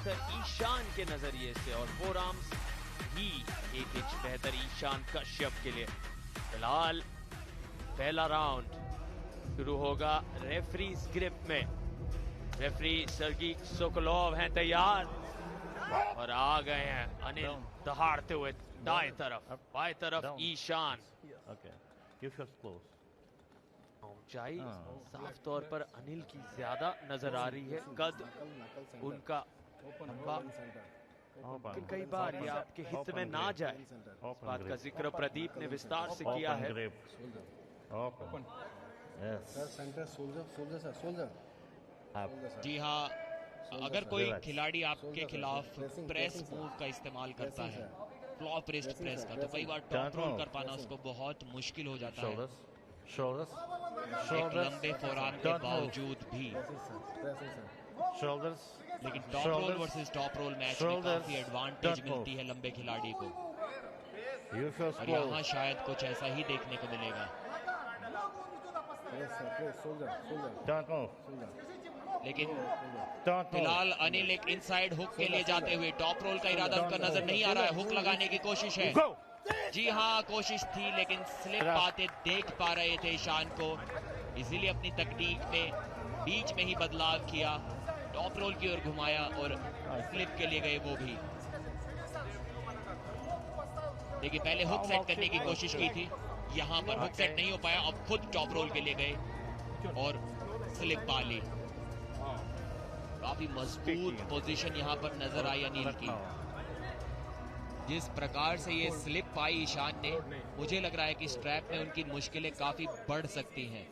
बेहतर ईशान के नजरिए से, और फोर आर्म्स ही 1 इंच बेहतर ईशान कश्यप के लिए। फिलहाल पहला राउंड शुरू होगा रेफरीज ग्रिप में। रेफरी सर्गी सोकोलोव हैं तैयार और आ गए हैं अनिल दहाड़ते हुए दाएं तरफ, बाएं तरफ ईशान। ऊंचाई साफ तौर पर अनिल की ज्यादा नजर आ रही है, कद उनका लंबा, लेकिन कई बार ये आपके हित में ना जाए। इस बात का जिक्र प्रदीप ने विस्तार से किया है। जी हाँ, अगर कोई खिलाड़ी आपके खिलाफ प्रेस मूव का इस्तेमाल करता है, फ्लॉप रिस्ट प्रेस का, तो कई बार टॉप रोल कर पाना उसको बहुत मुश्किल हो जाता है। एक लंबे फोरआर्म के बावजूद भी। लेकिन top role versus top role match में काफी एडवांटेज मिलती है लंबे खिलाड़ी को, और यहाँ शायद कुछ ऐसा ही देखने को मिलेगा। लेकिन फिलहाल अनिल एक इनसाइड हुक के लिए जाते हुए, टॉप रोल का इरादा उनका नजर नहीं आ रहा है, हुक लगाने की कोशिश है। जी हाँ, कोशिश थी लेकिन स्लिप आते देख पा रहे थे ईशान को, इसीलिए अपनी तकनीक में बीच में ही बदलाव किया, टॉप रोल की ओर घुमाया और स्लिप के लिए गए वो भी। देखिए पहले हुक सेट करने की कोशिश की थी, यहाँ पर हुक सेट नहीं हो पाया, अब खुद टॉप रोल के लिए गए और स्लिप पा ली। काफी मजबूत पोजीशन यहाँ पर नजर आई अनिल की। जिस प्रकार से ये स्लिप पाई ईशान ने, मुझे लग रहा है कि स्ट्रैप में उनकी मुश्किलें काफी बढ़ सकती हैं।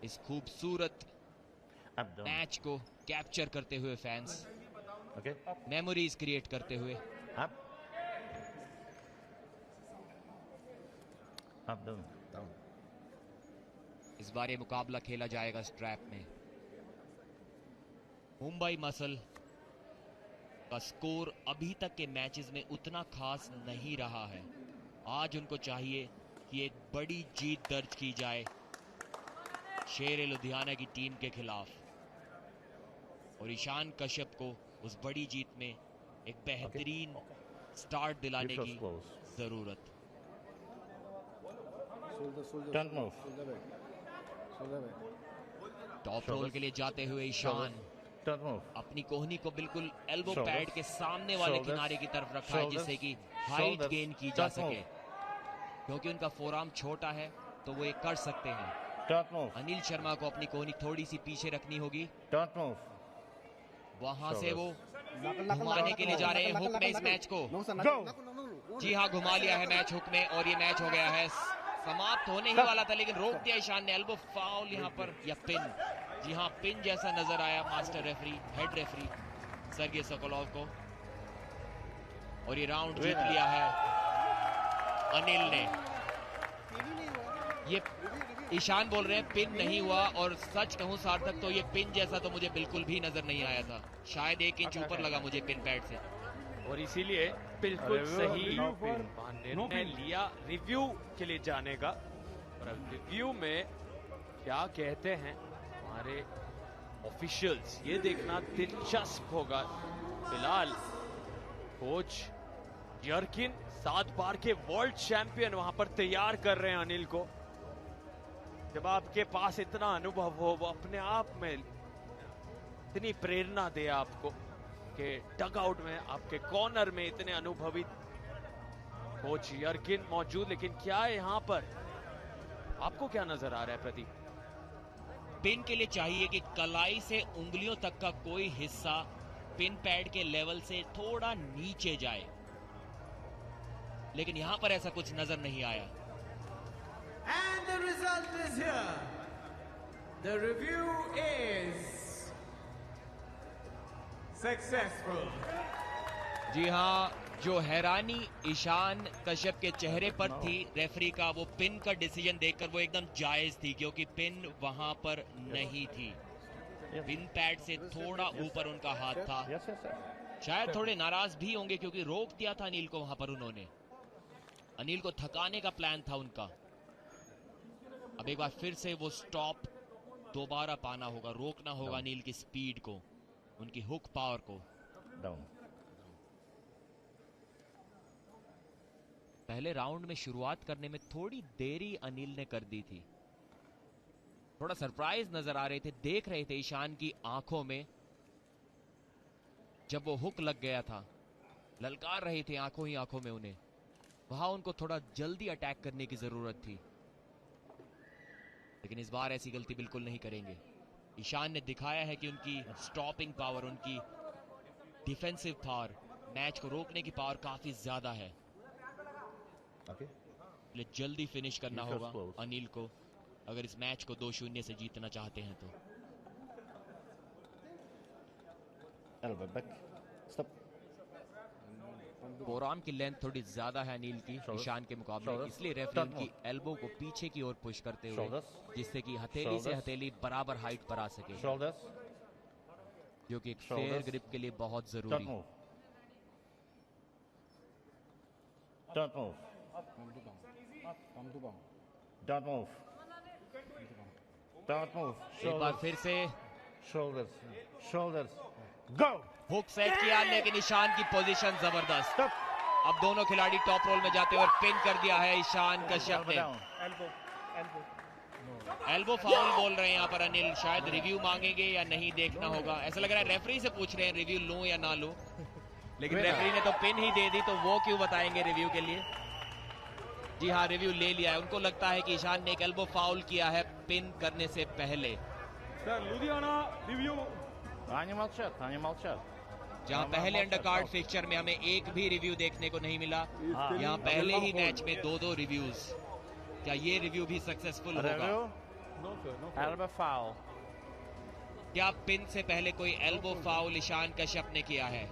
इस खूबसूरत मैच को कैप्चर करते हुए फैंस, मेमोरीज क्रिएट करते हुए, इस बार ये मुकाबला खेला जाएगा स्ट्रैप में। मुंबई मसल का स्कोर अभी तक के मैचेस में उतना खास नहीं रहा है। आज उनको चाहिए कि एक बड़ी जीत दर्ज की जाए शेर लुधियाना की टीम के खिलाफ, और ईशान कश्यप को उस बड़ी जीत में एक बेहतरीन स्टार्ट दिलाने की जरूरत। टॉप रोल के लिए जाते हुए ईशान अपनी कोहनी को बिल्कुल एल्बो पैड के सामने वाले किनारे की तरफ रखा है, जिससे कि हाइट गेन की जा सके। क्योंकि उनका फोरआर्म छोटा है तो वो ये कर सकते हैं। अनिल शर्मा को अपनी कोहनी थोड़ी सी पीछे रखनी होगी। वहां से वो घुमाने के लिए जा रहे हैं हुक में इस मैच को। जी हाँ, घुमा लिया है मैच हुक में, और ये मैच हो गया है, समाप्त होने ही वाला था लेकिन रोक दिया ईशान ने। एल्बो फाउल यहाँ पर, या पिन, जी हाँ पिन जैसा नजर आया master referee, head referee Sergei Sokolov को, और ये राउंड जीत लिया है अनिल ने। ये ईशान बोल रहे हैं पिन नहीं हुआ, और सच कहूं सार्थक तो ये पिन जैसा तो मुझे बिल्कुल भी नजर नहीं आया था, शायद 1 इंच ऊपर लगा मुझे पिन पैड से, और इसीलिए बिल्कुल सही निर्णय लिया रिव्यू के लिए जाने का। और अब रिव्यू में क्या कहते हैं हमारे ऑफिशियल्स, ये देखना दिलचस्प होगा। फिलहाल कोच यर्किन 7 बार के वर्ल्ड चैंपियन वहां पर तैयार कर रहे हैं अनिल को। जब आपके पास इतना अनुभव हो, वो अपने आप में इतनी प्रेरणा दे आपको कि डगआउट में, आपके कॉर्नर में इतने अनुभवी कोच यर्किन मौजूद। लेकिन क्या है यहाँ पर, आपको क्या नजर आ रहा है प्रदीप? पिन के लिए चाहिए कि कलाई से उंगलियों तक का कोई हिस्सा पिन पैड के लेवल से थोड़ा नीचे जाए, लेकिन यहां पर ऐसा कुछ नजर नहीं आया। And the result is here. The review is successful. जी हाँ, जो हैरानी ईशान कश्यप के चेहरे पर थी रेफरी का, वो पिन का डिसीजन देखकर वो एकदम जायज थी, क्योंकि पिन वहां पर नहीं थी। पिन पैड से थोड़ा ऊपर उनका हाथ था। शायद थोड़े नाराज भी होंगे क्योंकि रोक दिया था अनिल को वहां पर उन्होंने। अनिल को थकाने का प्लान था उनका। अब एक बार फिर से वो स्टॉप दोबारा पाना होगा, रोकना होगा अनिल की स्पीड को, उनकी हुक पावर को। डाउन। पहले राउंड में शुरुआत करने में थोड़ी देरी अनिल ने कर दी थी, थोड़ा सरप्राइज नजर आ रहे थे, देख रहे थे ईशान की आंखों में जब वो हुक लग गया था, ललकार रही थी आंखों ही आंखों में उन्हें, वहां उनको थोड़ा जल्दी अटैक करने की जरूरत थी, लेकिन इस बार ऐसी गलती बिल्कुल नहीं करेंगे। ईशान ने दिखाया है कि उनकी स्टॉपिंग पावर, उनकी डिफेंसिव पावर, मैच को रोकने की पावर काफी ज्यादा है। इसलिए जल्दी फिनिश करना होगा अनिल को अगर इस मैच को 2-0 से जीतना चाहते हैं तो। फोरआर्म की लेंथ थोड़ी ज्यादा है अनिल की ईशान के मुकाबले, इसलिए रेफरी उनकी एल्बो को पीछे की ओर पुश करते हुए, जिससे कि हथेली से हथेली बराबर हाइट पर आ सके, जो कि एक फेयर ग्रिप के लिए बहुत जरूरी है। Don't move. Don't move. Don't move. एक बार फिर से Shoulders. Shoulders. Go. Hook set किया, लेकिन ईशान की पोजीशन जबरदस्त। अब दोनों खिलाड़ी टॉप रोल में जाते हुए पिन कर दिया है ईशान कश्यप ने। एल्बो फाउल बोल रहे हैं यहाँ पर अनिल, शायद रिव्यू मांगेंगे या नहीं देखना होगा। ऐसा लग रहा है रेफरी से पूछ रहे हैं रिव्यू लूं या ना लूं, लेकिन रेफरी ने तो पिन ही दे दी, तो वो क्यों बताएंगे रिव्यू के लिए। जी हाँ, रिव्यू ले लिया है। उनको लगता है कि ईशान ने एक एल्बो फाउल किया है पिन करने से पहले। लुधियाना रिव्यू। जहाँ पहले अंडरकार्ड फिक्चर में हमें एक भी रिव्यू देखने को नहीं मिला, यहाँ पहले ही मैच में 2-2 रिव्यूज। क्या ये रिव्यू भी सक्सेसफुल होगा? Elbow foul. क्या पिन से पहले कोई एल्बो फाउल ईशान कश्यप ने किया है?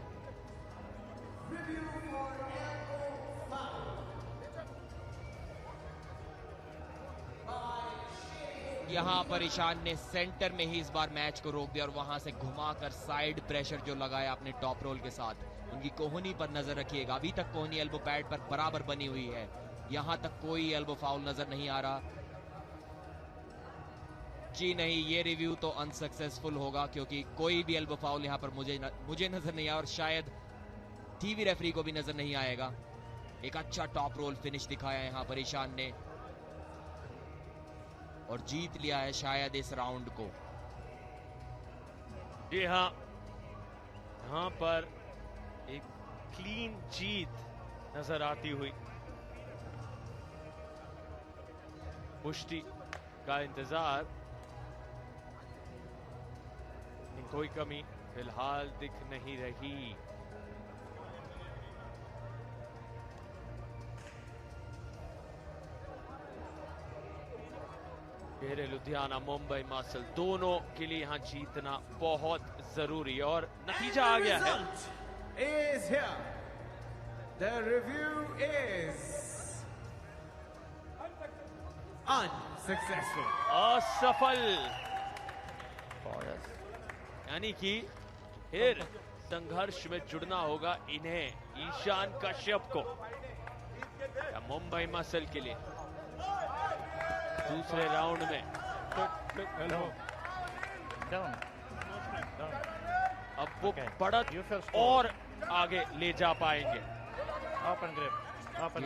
यहाँ पर ईशान ने सेंटर में ही इस बार मैच को रोक दिया और वहां से घुमाकर साइड प्रेशर जो लगाया अपने टॉप रोल के साथ। उनकी कोहनी पर नजर रखिएगा, अभी तक कोहनी एल्बो पैड पर बराबर बनी हुई है, यहां तक कोई एल्बो फाउल नजर नहीं आ रहा। जी नहीं, ये रिव्यू तो अनसक्सेसफुल होगा, क्योंकि कोई भी एल्बो फाउल यहाँ पर मुझे नजर नहीं आया और शायद टीवी रेफरी को भी नजर नहीं आएगा। एक अच्छा टॉप रोल फिनिश दिखाया यहाँ पर ईशान ने और जीत लिया है शायद इस राउंड को। जी हाँ, यहाँ पर एक क्लीन जीत नजर आती हुई। पुष्टि का इंतजार, कोई कमी फिलहाल दिख नहीं रही। घेरे लुधियाना, मुंबई मसल दोनों के लिए यहाँ जीतना बहुत जरूरी है और नतीजा आ गया है। Is here. The review is unsuccessful. असफल, यानी कि फिर संघर्ष में जुड़ना होगा इन्हें ईशान कश्यप को या मुंबई मसल के लिए दूसरे राउंड में। अब वो बढ़त और आगे ले जा पाएंगे।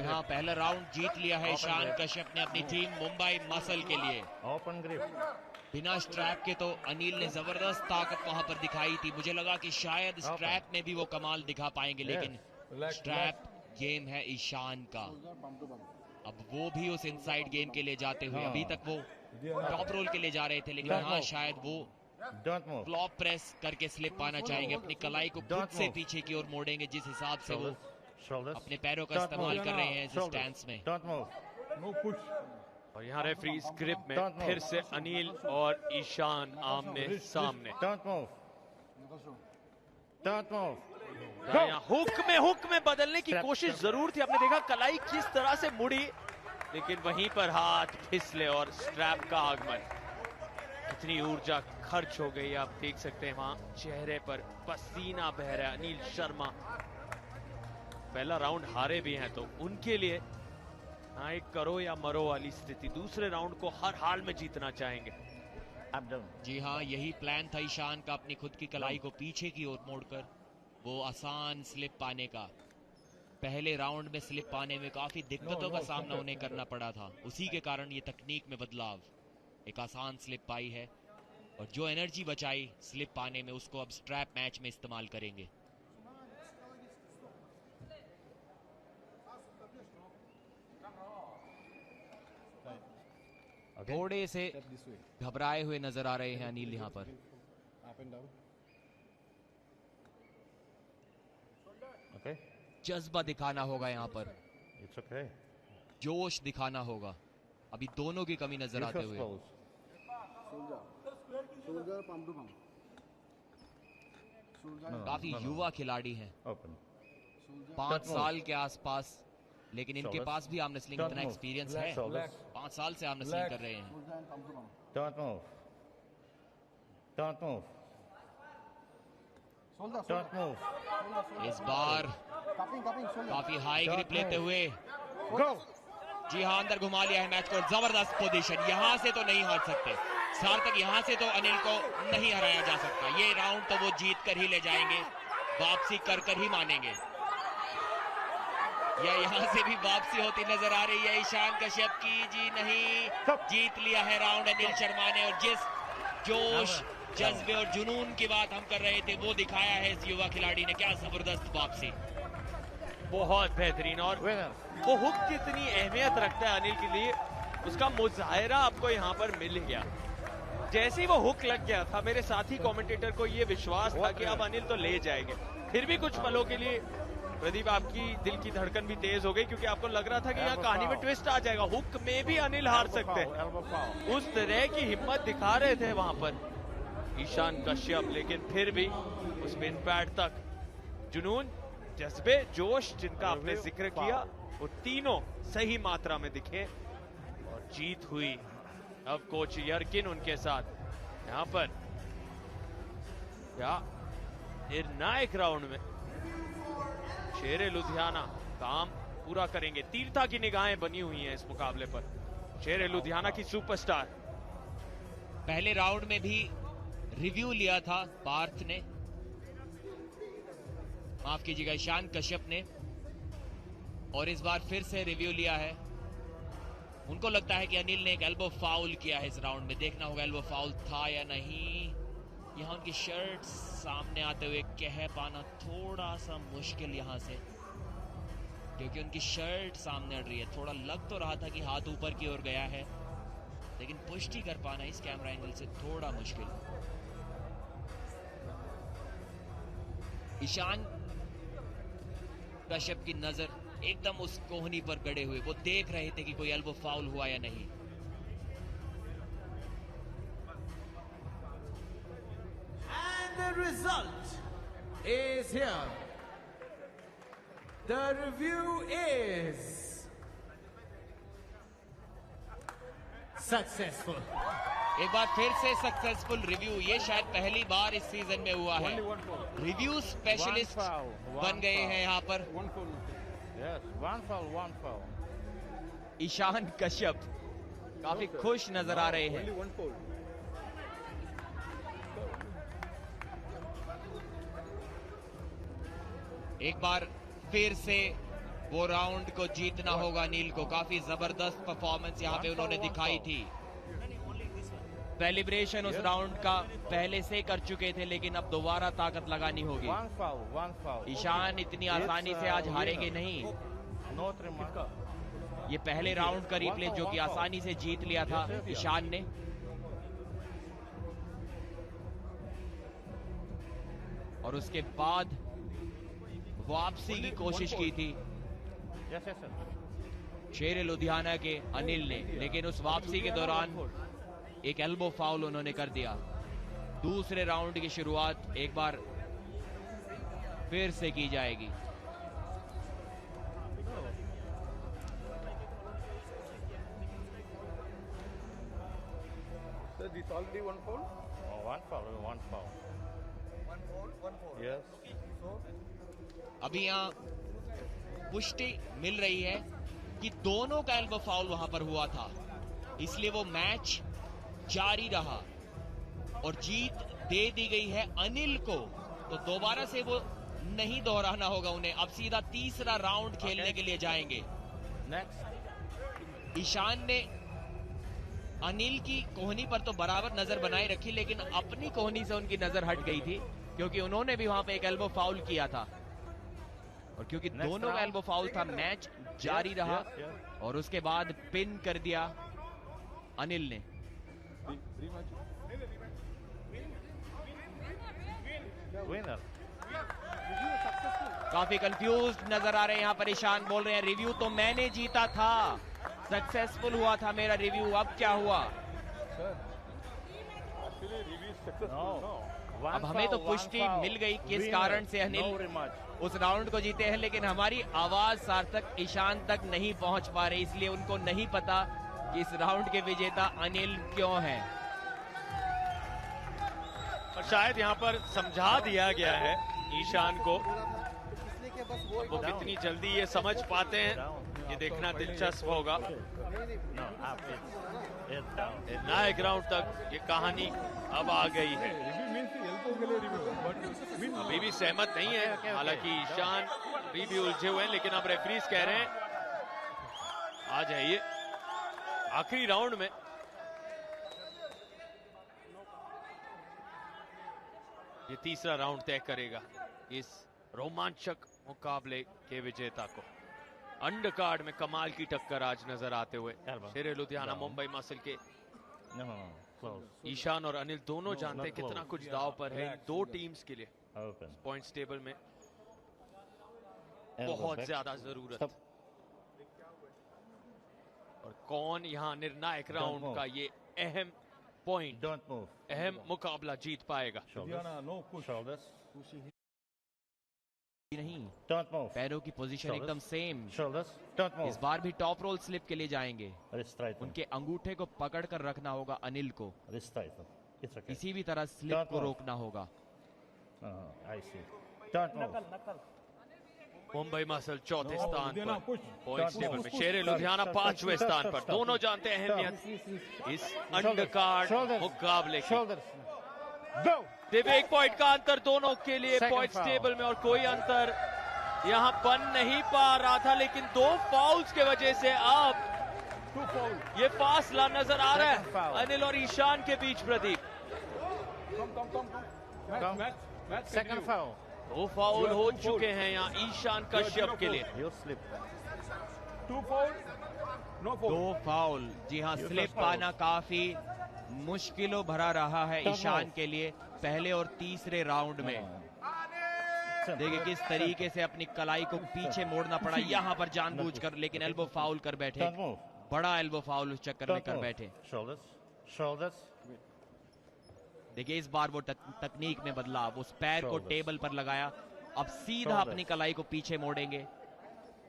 यहाँ पहला राउंड जीत लिया है ईशान कश्यप ने अपनी टीम मुंबई मसल के लिए। Open grip. बिना स्ट्रैप के तो अनिल ने जबरदस्त ताकत वहां पर दिखाई थी, मुझे लगा कि शायद स्ट्रैप में भी वो कमाल दिखा पाएंगे, लेकिन स्ट्रैप गेम है ईशान का। अब वो भी उस इनसाइड गेम के लिए जाते हुए, अभी तक वो टॉप रोल के लिए जा रहे थे, लेकिन यहाँ शायद वो फ्लॉप प्रेस करके स्लिप पाना चाहेंगे, अपनी कलाई को खुद से पीछे की ओर मोड़ेंगे, जिस हिसाब से वो अपने पैरों का इस्तेमाल कर रहे हैं इस स्टैंस में। और यहाँ रेफरी इस ग्रिप में फिर से अनिल और ईशान आमने सामने। यहाँ हुक में बदलने की कोशिश जरूर थी, आपने देखा कलाई किस तरह से मुड़ी, लेकिन वहीं पर हाथ फिसले और स्ट्रैप का आगमन। कितनी ऊर्जा खर्च हो गई, आप देख सकते हैं वहां चेहरे पर पसीना बह रहा है अनिल शर्मा। पहला राउंड हारे भी हैं, तो उनके लिए ना एक करो या मरो वाली स्थिति, दूसरे राउंड को हर हाल में जीतना चाहेंगे। Up down. जी हाँ, यही प्लान था ईशान का, अपनी खुद की कलाई को पीछे की ओर मोड़कर वो आसान स्लिप पाने का। पहले राउंड में स्लिप पाने में काफी दिक्कतों का सामना उन्हें करना पड़ा था, उसी के कारण ये तकनीक में बदलाव। एक आसान स्लिप पाई है और जो एनर्जी बचाई स्लिप पाने में, उसको अब स्ट्रैप मैच में इस्तेमाल करेंगे। थोड़े से घबराए हुए नजर आ रहे हैं अनिल यहाँ पर। Okay. जज्बा दिखाना होगा यहाँ पर, It's okay. जोश दिखाना होगा, अभी दोनों की कमी नजर आते हुए। काफी युवा खिलाड़ी हैं, Open. 5 साल के आसपास, लेकिन इनके पास भी आर्म रेसलिंग इतना एक्सपीरियंस है। 5 साल से आर्म रेसलिंग कर रहे हैं। Don't move. Don't move. Don't move. इस बार काफी हाई ग्रिप लेते हुए, Go. जी हाँ, अंदर घुमा लिया है मैच को। जबरदस्त पोजीशन, यहाँ से तो नहीं हार सकते सार्थक, यहाँ से तो अनिल को नहीं हराया जा सकता। ये राउंड तो वो जीत कर ही ले जाएंगे, वापसी कर ही मानेंगे। या यहाँ से भी वापसी होती नजर आ रही है ईशान कश्यप की। जी नहीं, जीत लिया है राउंड अनिल शर्मा ने, और जिस जोश, जज्बे और जुनून की बात हम कर रहे थे वो दिखाया है इस युवा खिलाड़ी ने। क्या जबरदस्त वापसी, बहुत बेहतरीन। और वो हुक कितनी अहमियत रखता है अनिल के लिए, उसका मुजाहिरा आपको यहाँ पर मिल गया। जैसे ही वो हुक लग गया था, मेरे साथी कमेंटेटर को ये विश्वास था कि अब अनिल तो ले जाएंगे। फिर भी कुछ पलों के लिए प्रदीप आपकी दिल की धड़कन भी तेज हो गई, क्योंकि आपको लग रहा था कि यहाँ कहानी में ट्विस्ट आ जाएगा, हुक में भी अनिल हार सकते हैं। उस तरह की हिम्मत दिखा रहे थे वहां पर ईशान कश्यप, लेकिन फिर भी उस पिन पैड तक जुनून, जज्बे, जोश जिनका आपने जिक्र किया, वो तीनों सही मात्रा में दिखे और जीत हुई। अब कोच यर्किन उनके साथ यहाँ पर क्या निर्णायक राउंड में शेरे लुधियाना काम पूरा करेंगे। तीर्था की निगाहें बनी हुई हैं इस मुकाबले पर। शेरे लुधियाना की सुपरस्टार। पहले राउंड में भी रिव्यू लिया था पार्थ ने, माफ कीजिएगा ईशान कश्यप ने, और इस बार फिर से रिव्यू लिया है। उनको लगता है कि अनिल ने एक एल्बो फाउल किया है इस राउंड में। देखना होगा एल्बो फाउल था या नहीं। यहाँ उनकी शर्ट सामने आते हुए कह पाना थोड़ा सा मुश्किल यहाँ से, क्योंकि उनकी शर्ट सामने अड़ रही है। थोड़ा लग तो रहा था कि हाथ ऊपर की ओर गया है, लेकिन पुष्टि कर पाना इस कैमरा एंगल से थोड़ा मुश्किल। ईशान कश्यप की नजर एकदम उस कोहनी पर गड़े हुए, वो देख रहे थे कि कोई एल्बो फाउल हुआ या नहीं। And the result is here. The review is successful. एक बार फिर से सक्सेसफुल रिव्यू, ये शायद पहली बार इस सीजन में हुआ है। रिव्यू स्पेशलिस्ट बन गए हैं यहाँ पर Yes, one foul. Ishan Kashyap काफी खुश नजर आ रहे हैं। एक बार फिर से वो राउंड को जीतना होगा नील को। काफी जबरदस्त परफॉर्मेंस यहाँ पे उन्होंने दिखाई थी। सेलिब्रेशन उस राउंड का पहले से कर चुके थे, लेकिन अब दोबारा ताकत लगानी होगी। One foul. ईशान इतनी आसानी से आज हारेंगे नहीं। No remark. ये पहले राउंड का रिप्ले जो कि आसानी से जीत लिया था ईशान ने। और उसके बाद वापसी की कोशिश की थी Yes, sir. शेरे लुधियाना के अनिल ने, लेकिन उस वापसी के दौरान एक एल्बो फाउल उन्होंने कर दिया। दूसरे राउंड की शुरुआत एक बार फिर से की जाएगी। Sir, this already one foul? Oh, one foul. Yes. अभी यहाँ पुष्टि मिल रही है कि दोनों का एल्बो फाउल वहां पर हुआ था, इसलिए वो मैच जारी रहा। और जीत दे दी गई है अनिल को, तो दोबारा से वो नहीं दोहराना होगा उन्हें। अब सीधा तीसरा राउंड खेलने के लिए जाएंगे। Next. ईशान ने अनिल की कोहनी पर तो बराबर नजर बनाए रखी, लेकिन अपनी कोहनी से उनकी नजर हट गई थी, क्योंकि उन्होंने भी वहां पे एक एल्बो फाउल किया था। और क्योंकि दोनों का एल्बो फाउल था, मैच जारी रहा और उसके बाद पिन कर दिया अनिल ने। Winner. काफी कंफ्यूज नजर आ रहे हैं यहाँ पर। ईशान बोल रहे हैं रिव्यू तो मैंने जीता था, सक्सेसफुल हुआ था मेरा रिव्यू, अब क्या हुआ? No. अब हमें तो पुष्टि मिल गई किस कारण से अनिल उस राउंड को जीते हैं, लेकिन हमारी आवाज सार्थक ईशान तक नहीं पहुंच पा रही, इसलिए उनको नहीं पता कि इस राउंड के विजेता अनिल क्यों हैं। और शायद यहाँ पर समझा दिया गया है ईशान को। वो कितनी जल्दी ये समझ पाते हैं, ये देखना दिलचस्प होगा। No, up. It's down. निर्णायक राउंड तक ये कहानी अब आ गई है। अभी भी सहमत नहीं है, हालांकि ईशान अभी भी उलझे हुए हैं, लेकिन अब रेफरीज कह रहे हैं आ जाइए आखिरी राउंड में। ये तीसरा राउंड तय करेगा इस रोमांचक मुकाबले के विजेता को। अंडर कार्ड में कमाल की टक्कर आज नजर आते हुए शेरे लुधियाना मुंबई मसल के No. Close. ईशान और अनिल दोनों जानते हैं कितना कुछ दाव पर है इन दो टीम्स के लिए। Open. पॉइंट्स टेबल में Elbow बहुत back. ज्यादा जरूरत। Stop. और कौन यहाँ निर्णायक राउंड move. का ये अहम पॉइंट, Don't move. अहम मुकाबला जीत पाएगा? Shoulders. Shoulders. नहीं, Don't move. पैरों की पोजीशन Shoulders. एकदम सेम। Shoulders. Don't move. इस बार भी टॉप रोल स्लिप के लिए जाएंगे। Wrist tighten. उनके अंगूठे को पकड़ कर रखना होगा अनिल को, Wrist tighten. It's okay. किसी भी तरह स्लिप Don't को move. रोकना होगा। I see. Don't move. Mumbai muscle चौथे स्थान लुधियाना पर push. Points Don't table move. में, शेरे लुधियाना Stop, पांचवें stop, स्थान stop, पर। stop. दोनों जानते हैं अहमियत इस अंडर कार्ड Shoulders. मुकाबले की। Shoulders. Go. दिव्य एक पॉइंट का अंतर दोनों के लिए Second पॉइंट्स foul. टेबल में, और कोई अंतर यहाँ बन नहीं पा रहा था, लेकिन दो फाउल्स के वजह से अब Two foul. ये फासला नजर आ रहा Second foul. है अनिल और ईशान के बीच। Pradeep, Come. Come. Match. Second foul. दो फाउल हो चुके हैं यहाँ ईशान कश्यप के लिए। You slip. Two foul. No foul. दो फाउल, जी हाँ, You स्लिप first foul. पाना काफी मुश्किलों भरा रहा है Don't ईशान move. के लिए पहले और तीसरे राउंड में। देखिए किस तरीके से अपनी कलाई को पीछे मोड़ना पड़ा यहाँ पर जानबूझकर, लेकिन एल्बो फाउल कर बैठे। Don't move. बड़ा एल्बो फाउल उस चक्कर में Don't कर move. बैठे। Shoulders. Shoulders. देखिए इस बार वो तकनीक में बदलाव, उस पैर को Shoulders. टेबल पर लगाया, अब सीधा Shoulders. अपनी कलाई को पीछे मोड़ेंगे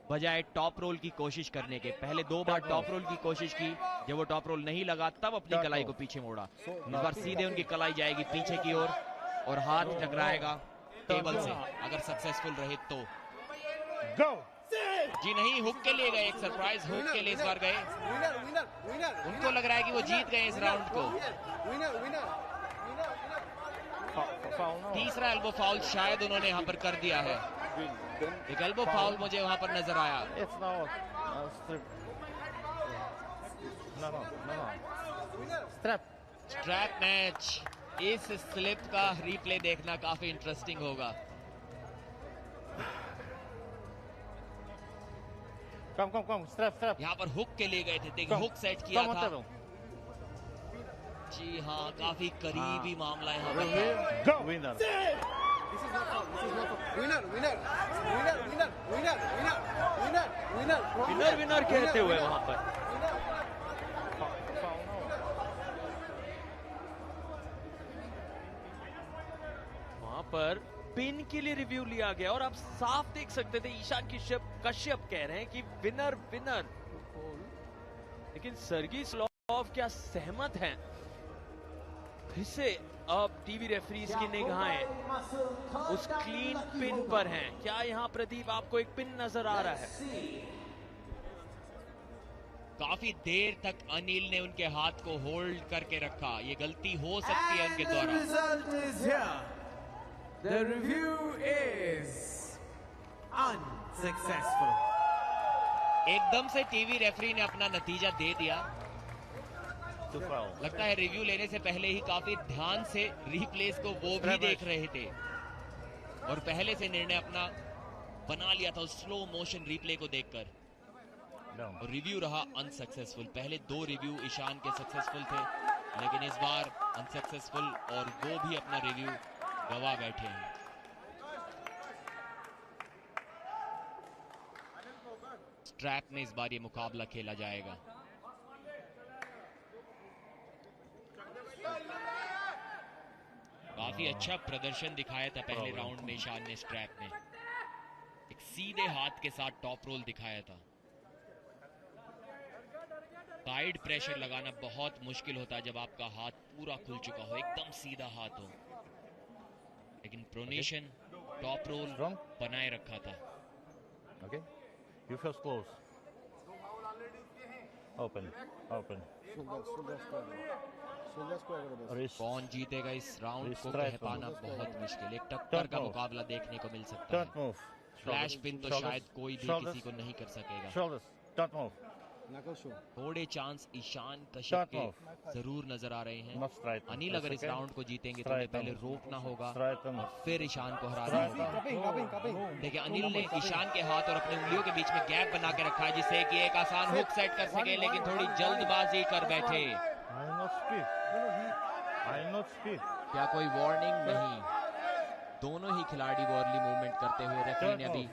बजाय टॉप रोल की कोशिश करने के। पहले दो बार Don't टॉप move. रोल की कोशिश की, जब वो टॉप रोल नहीं लगा तब अपनी Don't कलाई move. को पीछे मोड़ा। इस बार सीधे उनकी कलाई जाएगी पीछे की ओर और हाथ टकराएगा टेबल से, अगर सक्सेसफुल रहे तो। Go. जी नहीं, हुक के लिए गए, एक सरप्राइज हुक के लिए इस बार गए। उनको लग रहा है कि वो जीत गए इस राउंड को। Foul no. तीसरा एल्बो फाउल शायद उन्होंने यहाँ पर कर दिया है। एक एल्बो फाउल मुझे वहां पर नजर आया। It's no. Strip. No. Strap. Strap match, इस स्लिप का रीप्ले देखना काफी इंटरेस्टिंग होगा। Come. Strap. यहाँ पर हुक के लिए गए थे, देखिए Come. हुक सेट किया Come on था। table. जी हाँ, काफी करीबी मामला यहाँ पर था। Go. Winner. विनर कहते हुए वहां पर Foul no. वहां पर पिन के लिए रिव्यू लिया गया, और आप साफ देख सकते थे ईशान कश्यप कह रहे हैं कि विनर। लेकिन सर्गी स्लॉव क्या सहमत हैं? फिर से अब टीवी रेफरीज की निगाहें उस क्लीन पिन पर हैं। क्या यहाँ प्रदीप आपको एक पिन नजर आ रहा है? काफी देर तक अनिल ने उनके हाथ को होल्ड करके रखा, ये गलती हो सकती है उनके And the द्वारा। result is here. The review is unsuccessful. एकदम से टीवी रेफरी ने अपना नतीजा दे दिया। Two foul. लगता है रिव्यू लेने से पहले ही काफी ध्यान से रीप्लेस को वो भी देख रहे थे और पहले से निर्णय अपना बना लिया था स्लो मोशन रिप्ले को देखकर। Down. और रिव्यू रहा अनसक्सेसफुल। पहले 2 रिव्यू ईशान के सक्सेसफुल थे, लेकिन इस बार अनसक्सेसफुल और वो भी अपना रिव्यू गवा बैठे हैं। स्ट्रैप में इस बार ये मुकाबला खेला जाएगा। काफी अच्छा प्रदर्शन दिखाया था पहले राउंड में ईशान ने स्ट्रैप में। एक सीधे हाथ के साथ टॉप रोल दिखाया था। साइड प्रेशर लगाना बहुत मुश्किल होता है जब आपका हाथ पूरा खुल चुका हो, एकदम सीधा हाथ हो, लेकिन प्रोनेशन टॉप रोल बनाए रखा था। Okay. You first close. Open. Open. Wrist. कौन जीतेगा इस राउंड को Straight कह पाना move. बहुत मुश्किल। एक टक्कर Don't का move. मुकाबला देखने को मिल सकता Don't है। move. फ्लैश पिन तो Shoulders. शायद कोई भी Shoulders. किसी को नहीं कर सकेगा। Shoulders. Don't move. थोड़े चांस ईशान कश्यप Don't के move. जरूर नजर आ रहे हैं। Not straight. अनिल अगर इस That's okay. राउंड को जीतेंगे तो उन्हें Straight पहले on. रोकना होगा Straight on. और फिर ईशान को हराना होगा। Right. देखिए अनिल ने ईशान के हाथ और अपने उंगलियों के बीच में गैप बना के रखा है जिससे कि एक आसान हुक सेट कर सके, लेकिन थोड़ी जल्दबाजी कर बैठे। I'm not speed. I'm not speed. क्या कोई वार्निंग नहीं? दोनों ही खिलाड़ी वो अर्ली मूवमेंट करते हुए रेफरी ने अभी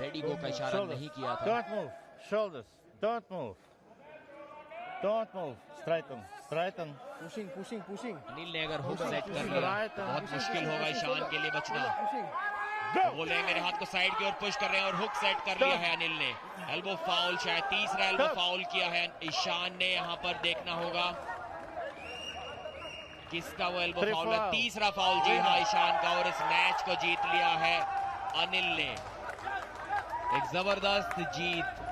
रेडी गो का इशारा नहीं किया था। Don't move. Shoulders. Don't move. Don't move. Straight on. Straight on. Anil ने अगर हुक सेट कर लिया तो बहुत मुश्किल होगा ईशान के लिए बचना। Go. बोले मेरे हाथ को साइड की ओर पुश कर रहे हैं और हुक सेट कर लिया है अनिल ने। एल्बो फाउल, शायद तीसरा एल्बो फाउल किया है ईशान ने। यहाँ पर देखना होगा किसका वो एल्बो फाउल है। तीसरा फाउल जी हाँ ईशान का, और इस मैच को जीत लिया है अनिल ने। एक जबरदस्त जीत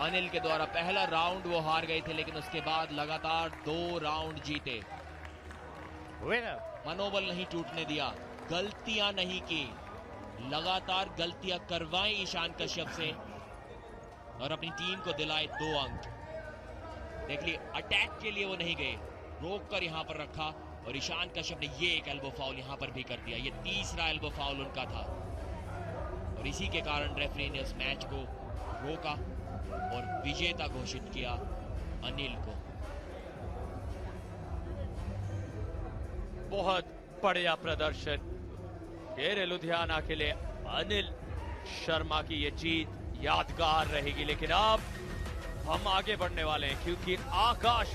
अनिल के द्वारा। पहला राउंड वो हार गए थे, लेकिन उसके बाद लगातार 2 राउंड जीते। Winner. मनोबल नहीं टूटने दिया, गलतियां नहीं की, लगातार गलतियां करवाई ईशान कश्यप से और अपनी टीम को दिलाए 2 अंक। देख लिए अटैक के लिए वो नहीं गए, रोक कर यहां पर रखा और ईशान कश्यप ने ये एक एल्बो फाउल यहां पर भी कर दिया। ये तीसरा एल्बो फाउल उनका था और इसी के कारण रेफरी ने उस मैच को रोका और विजेता घोषित किया अनिल को। बहुत बढ़िया प्रदर्शन शेर लुधियाना के लिए। अनिल शर्मा की ये जीत यादगार रहेगी, लेकिन अब हम आगे बढ़ने वाले हैं क्योंकि आकाश